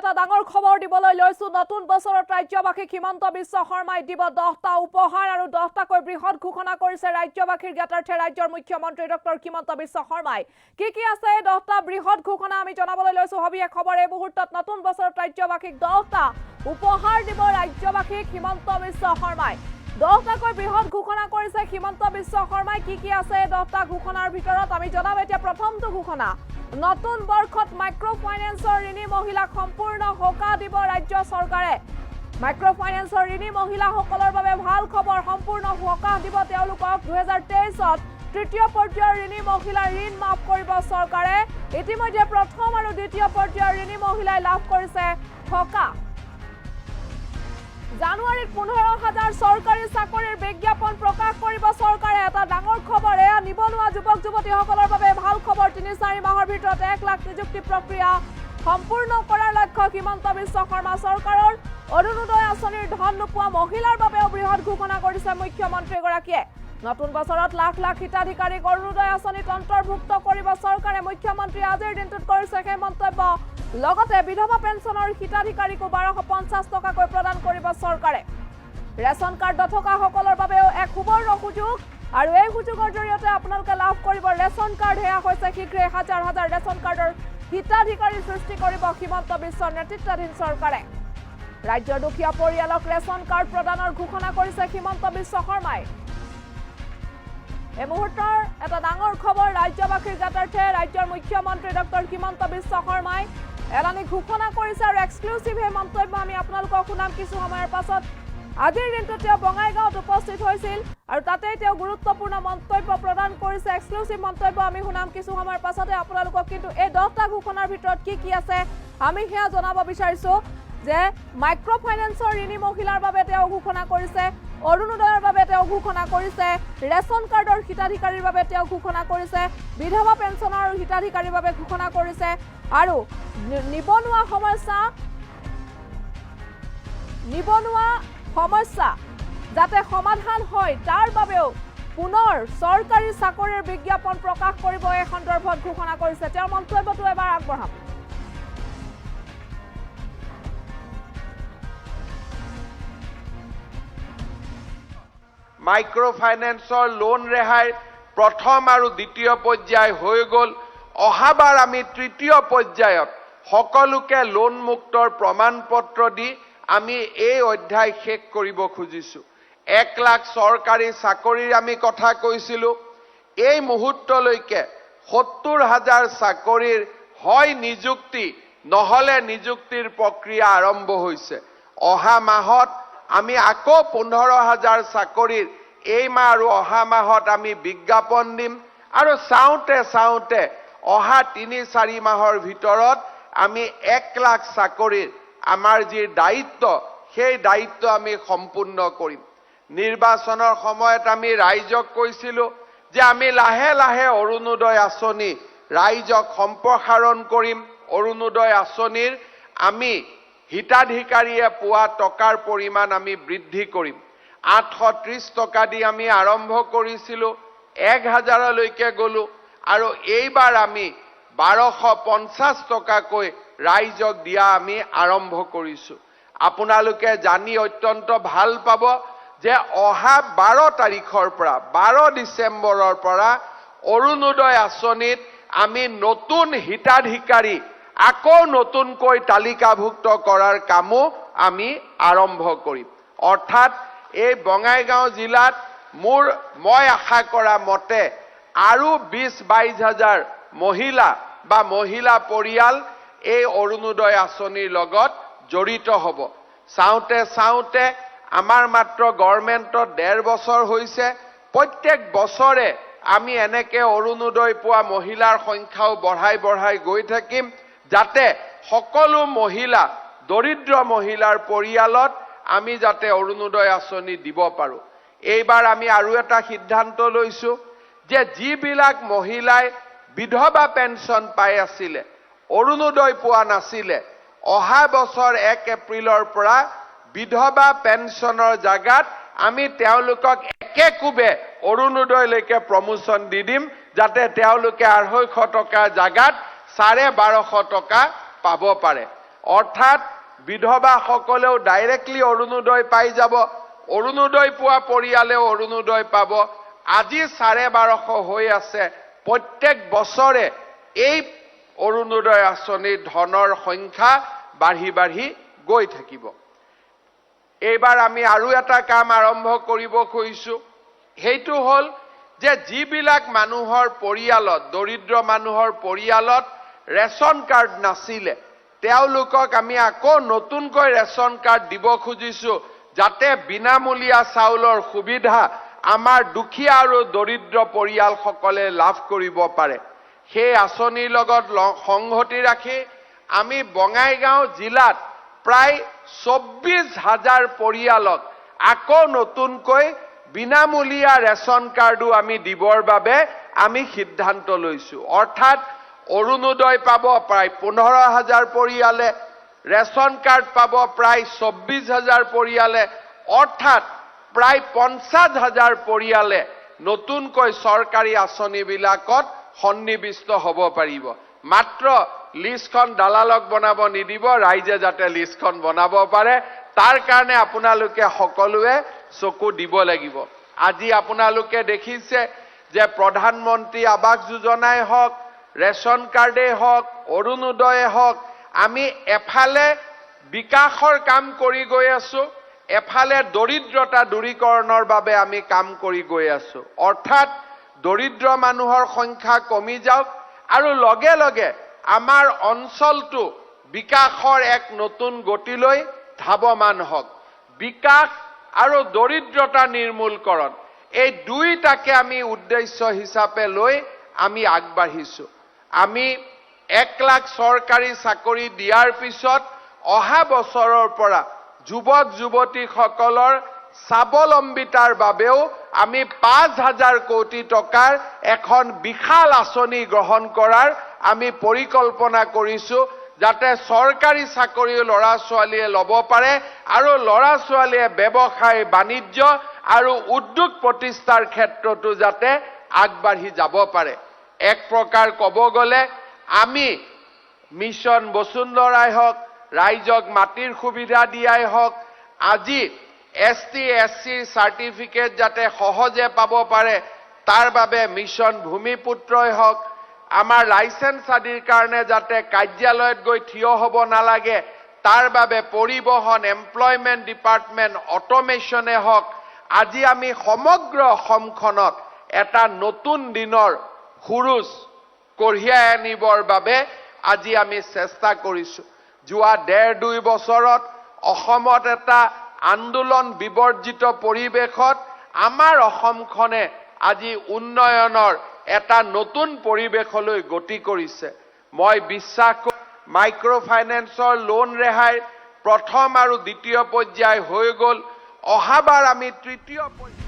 এটা ডাঙৰ খবৰ দিবলৈ লৈছো নতুন বছৰত ৰাজ্যবাসীক হিমন্ত বিশ্ব শৰ্মাই দিব 10টা উপহাৰ আৰু 10টাকৈ বৃহৎ ঘোষণা কৰিছে ৰাজ্যবাসীৰ জ্ঞাতাৰ্থে ৰাজ্যৰ মুখ্যমন্ত্ৰী ডক্টৰ হিমন্ত বিশ্ব শৰ্মাই কি আছে 10টা বৃহৎ ঘোষণা আমি জনাবলৈ লৈছো হবিয়ে খবৰ এই মুহূৰ্তত নতুন বছৰত ৰাজ্যবাসীক 10টা উপহাৰ দিব ৰাজ্যবাসীক হিমন্ত বিশ্ব শৰ্মাই 10টাকৈ বৃহৎ ঘোষণা কৰিছে হিমন্ত বিশ্ব শৰ্মাই কি আছে 10টা ঘোষণাৰ ভিতৰত আমি জনাম এতিয়া প্ৰথমটো ঘোষণা নতুন বৰ্ষত মাইক্ৰ ফাইনেন্সৰ ঋণী মহিলাক সম্পূৰ্ণ সকাহ দিব ৰাজ্য চৰকাৰে মাইক্ৰ ফাইনেন্সৰ ঋণী মহিলাসকলৰ বাবে ভাল খবৰ সম্পূৰ্ণ সকাহ দিব তেওঁলোকক 2023ত তৃতীয় পৰ্যায়ৰ ঋণী মহিলাৰ ঋণ মাফ কৰিব চৰকাৰে ইতিমধ্যে প্ৰথম আৰু দ্বিতীয় পৰ্যায়ৰ ঋণী মহিলাই লাভ কৰিছে সকাহ জানুৱাৰীত 15,000 চৰকাৰী চাকৰিৰ বিজ্ঞাপন প্ৰকাশ কৰিব চৰকাৰে এটা ডাঙৰ খবৰ এয়া নিবনুৱা যুৱক যুৱতীসকলৰ বাবে ভাল খবৰ 3-4 মাহৰ ভিতৰত 1 লাখ নিযুক্তি প্ৰক্ৰিয়া সম্পূৰ্ণ কৰাৰ লক্ষ্য হিমন্ত বিশ্ব শৰ্মা চৰকাৰৰ অৰুণোদয় আঁচনিৰ ধন নোপোৱা মহিলাৰ বাবেও বৃহৎ ঘোষণা কৰিছে মুখ্যমন্ত্ৰীগৰাকীয়ে নতুন বছৰত লাখ লাখ হিতাধিকাৰীক অৰুণোদয় আঁচনিত অন্তৰ্ভুক্ত কৰিব চৰকাৰে মুখ্যমন্ত্ৰী আজিৰ দিনটোত কৰিছে সেই মন্তব্য লগতে বিধৱা পেঞ্চনৰ হিতাধিকাৰীকো 1250 টকাকৈ প্ৰদান কৰিব চৰকাৰে ৰেচন কাৰ্ড নথকা সকলৰ বাবেও এক সুবৰ্ণ সুযোগ আৰু এই সুযোগৰ জৰিয়তে আপোনালোকে লাভ কৰিব ৰেচন কাৰ্ড হেয়া হৈছে শীঘ্ৰে হাজাৰ হাজাৰ ৰেচন কাৰ্ডৰ হিতাধিকাৰী সৃষ্টি কৰিব হিমন্ত বিশ্বৰ নেতৃত্বাধীন চৰকাৰে ৰাজ্যৰ দুখীয়া পৰিয়ালক ৰেচন কাৰ্ড প্ৰদানৰ ঘোষণা কৰিছে হিমন্ত বিশ্ব শৰ্মাই এই মুহূৰ্তৰ এটা ডাঙৰ খবৰ ৰাজ্যবাসীৰ জ্ঞাতাৰ্থে ৰাজ্যৰ মুখ্যমন্ত্ৰী ডক্টৰ হিমন্ত বিশ্ব শৰ্মাই এলানি ঘোষণা কৰিছে আৰু এক্সক্লুসিভ হে মন্তব্য আমি আপোনালোকক শুনাম কিছু সময়ৰ পাছত আজিৰ দিনটোত তেওঁ বঙাইগাঁৱত উপস্থিত হৈছিল আৰু তাতে তেওঁ গুৰুত্বপূৰ্ণ মন্তব্য প্ৰদান কৰিছে এক্সক্লুসিভ মন্তব্য আমি শুনাম কিছু সময়ৰ পাছতে আপোনালোকক কিন্তু এই 10টা ঘোষণাৰ ভিতৰত কি আছে আমি হেয়া জনাব বিচাৰিছো যে মাইক্ৰ ফাইনেন্সৰ ঋণী মহিলাৰ বাবে তেওঁ ঘোষণা কৰিছে অৰুণোদয়ৰ বাবে তেওঁ ঘোষণা কৰিছে ৰেচন কাৰ্ডৰ হিতাধিকাৰীৰ বাবে তেওঁ ঘোষণা কৰিছে বিধৱা পেঞ্চনৰ হিতাধিকাৰীৰ বাবে ঘোষণা কৰিছে আৰু নিবনুৱা সমস্যা যাতে সমাধান হয় তাৰ বাবেও পুনৰ চৰকাৰী চাকৰিৰ বিজ্ঞাপন প্ৰকাশ কৰিব এই সন্দৰ্ভত ঘোষণা কৰিছে তেওঁৰ মন্তব্যটো এবাৰ আগবঢ়াম মাইক্ৰ ফাইনেন্সৰ লোন ৰেহাই প্ৰথম আৰু দ্বিতীয় পৰ্যায় হৈ গ'ল অহাবাৰ আমি তৃতীয় পৰ্যায়ত সকলোকে লোন মুক্তৰ প্ৰমাণপত্ৰ দি আমি এই অধ্যায় শেষ কৰিব খুজিছো 1 লাখ চৰকাৰী চাকৰিৰ আমি কথা কৈছিলো এই মুহূৰ্তলৈকে 70,000 চাকৰিৰ হয় নিযুক্তি নহলে নিযুক্তিৰ প্ৰক্ৰিয়া আৰম্ভ হৈছে অহা মাহত আমি আকৌ 15,000 চাকৰিৰ এই মাহ আৰু অহা মাহত আমি বিজ্ঞাপন দিম আৰু চাওঁতে অহা 3-4 মাহৰ ভিতৰত আমি 1 লাখ চাকৰিৰ আমাৰ যি দায়িত্ব সেই দায়িত্ব আমি সম্পূৰ্ণ কৰিম নিৰ্বাচনৰ সময়ত আমি ৰাইজক কৈছিলো যে আমি লাহে লাহে অৰুণোদয় আঁচনি ৰাইজক সম্প্ৰসাৰণ কৰিম অৰুণোদয় আঁচনিৰ আমি হিতাধিকাৰীয়ে পোৱা টকাৰ পৰিমাণ আমি বৃদ্ধি কৰিম 830 টকা দি আমি আৰম্ভ কৰিছিলো 1000 লৈকে গলো আৰু এইবাৰ আমি 1250 টকাকৈ ৰাইজক দিয়া আমি আৰম্ভ কৰিছো আপোনালোকে জানি অত্যন্ত ভাল পাব যে অহা 12 তাৰিখৰ পৰা 12 ডিচেম্বৰৰ পৰা অৰুণোদয় আঁচনিত আমি নতুন হিতাধিকাৰী আকৌ নতুনকৈ তালিকাভুক্ত কৰাৰ কামো আমি আৰম্ভ কৰিম অৰ্থাৎ এই বঙাইগাঁও জিলাত মই আশা কৰা মতে আৰু 20-22 হাজাৰ মহিলা বা মহিলা পৰিয়াল এই অৰুণোদয় আঁচনিৰ লগত জড়িত হ'ব চাওঁতে আমাৰ মাত্ৰ গভৰ্ণমেণ্টত 1.5 বছৰ হৈছে প্ৰত্যেক বছৰে আমি এনেকে অৰুণোদয় পোৱা মহিলাৰ সংখ্যাও বঢ়াই গৈ থাকিম যাতে সকলো মহিলা দৰিদ্ৰ মহিলাৰ পৰিয়ালত আমি যাতে অৰুণোদয় আঁচনি দিব পাৰো এইবাৰ আমি আৰু এটা সিদ্ধান্ত লৈছো যে যিবিলাক মহিলাই বিধৱা পেঞ্চন পাই আছিল অৰুণোদয় পোৱা নাছিল অহা বছৰ 1 এপ্ৰিলৰ পৰা বিধৱা পেঞ্চনৰ জাগাত আমি তেওঁলোকক একেকোবে অৰুণোদয়লৈকে প্ৰমোচন দি দিম যাতে তেওঁলোকে 250 টকা জাগাত 1250 টকা পাব পাৰে অৰ্থাৎ বিধৱাসকলেও ডাইৰেক্টলি অৰুণোদয় পাই যাব, অৰুণোদয় পোৱা পৰিয়ালেও অৰুণোদয় পাব। আজি 1250 হৈ আছে। প্ৰত্যেক বছৰে এই অৰুণোদয় আঁচনিৰ ধনৰ সংখ্যা বাঢ়ি বাঢ়ি গৈ থাকিব। এইবাৰ আমি আৰু এটা কাম আৰম্ভ কৰিব খুজিছোঁ, সেইটো হ'ল যে যিবিলাক মানুহৰ পৰিয়ালত, দৰিদ্ৰ মানুহৰ পৰিয়ালত ৰেচন কাৰ্ড নাছিলে, তেওঁলোকক আমি আকৌ নতুনকৈ ৰেচন কাৰ্ড দিব খুজিছোঁ, যাতে বিনামূলীয়া চাউলৰ সুবিধা আমাৰ দুখীয়া আৰু দৰিদ্ৰ পৰিয়ালসকলে লাভ কৰিব পাৰে। সেই আঁচনিৰ লগত সংগতি ৰাখি আমি বঙাইগাঁও জিলাত প্ৰায় 24,000 পৰিয়ালক আকৌ নতুনকৈ বিনামূলীয়া ৰেচন কাৰ্ডো আমি দিবৰ বাবে আমি সিদ্ধান্ত লৈছোঁ। অৰ্থাৎ অৰুণোদয় পাব প্ৰায় 15,000 পৰিয়ালে, ৰেচন কাৰ্ড পাব প্ৰায় 24,000 পৰিয়ালে, অৰ্থাৎ প্ৰায় 50,000 পৰিয়ালে নতুনকৈ চৰকাৰী আঁচনিবিলাকত সন্নিৱিষ্ট হ'ব পাৰিব। মাত্ৰ লিষ্টখন দালালক বনাব নিদিব, ৰাইজে যাতে লিষ্টখন বনাব পাৰে, তাৰ কাৰণে আপোনালোকে সকলোৱে চকু দিব লাগিব। আজি আপোনালোকে দেখিছে যে প্ৰধানমন্ত্ৰী আৱাস যোজনাই হওক, ৰেচন কাৰ্ডেই হওক, অৰুণোদয়ে হওক, আমি এফালে বিকাশৰ কাম কৰি গৈ আছো, এফালে দৰিদ্ৰতা দূৰীকৰণৰ বাবে আমি কাম কৰি গৈ আছো। অৰ্থাৎ দৰিদ্ৰ মানুহৰ সংখ্যা কমি যাওক আৰু লগে লগে আমাৰ অঞ্চলটো বিকাশৰ এক নতুন গতিলৈ ধাৱমান হওক। বিকাশ আৰু দৰিদ্ৰতা নিৰ্মূলকৰণ, এই দুইটাকে আমি উদ্দেশ্য হিচাপে লৈ আমি আগবাঢ়িছোঁ। আমি 1 লাখ চৰকাৰী চাকৰি দিয়াৰ পিছত অহা বছৰৰ পৰা যুৱক যুৱতীসকলৰ স্বাৱলম্বিতাৰ বাবেও আমি 5,000 কোটি টকাৰ এখন বিশাল আঁচনি গ্ৰহণ কৰাৰ আমি পৰিকল্পনা কৰিছোঁ, যাতে চৰকাৰী চাকৰি ল'ৰা ছোৱালীয়ে ল'ব পাৰে আৰু ল'ৰা ছোৱালীয়ে ব্যৱসায় বাণিজ্য আৰু উদ্যোগ প্ৰতিষ্ঠাৰ ক্ষেত্ৰতো যাতে আগবাঢ়ি যাব পাৰে। এক প্ৰকাৰ ক'ব গ'লে আমি মিছন বসুন্ধৰাই হওক, ৰাইজক মাটিৰ সুবিধা দিয়াই হওক, আজি ST SC চাৰ্টিফিকেট যাতে সহজে পাব পাৰে তাৰ বাবে মিছন ভূমিপুত্ৰই হওক, আমাৰ লাইসেন্স আদিৰ কাৰণে যাতে কাৰ্যালয়ত গৈ থিয় হ'ব নালাগে তাৰ বাবে পৰিবহন, এমপ্লয়মেণ্ট ডিপাৰ্টমেণ্ট, অটোমেশ্যনে হওক, আজি আমি সমগ্ৰ অসমখনত এটা নতুন দিনৰ খুৰুজ কঢ়িয়াই আনিবৰ বাবে আজি আমি চেষ্টা কৰিছোঁ। যোৱা 1.5-2 বছৰত অসমত এটা আন্দোলন বিবৰ্জিত পৰিৱেশত আমাৰ অসমখনে আজি উন্নয়নৰ এটা নতুন পৰিৱেশলৈ গতি কৰিছে। মই বিশ্বাস কৰোঁ মাইক্ৰ' ফাইনেন্সৰ লোন ৰেহাইৰ প্ৰথম আৰু দ্বিতীয় পৰ্যায় হৈ গ'ল। অহাবাৰ আমি তৃতীয় পৰ্যায়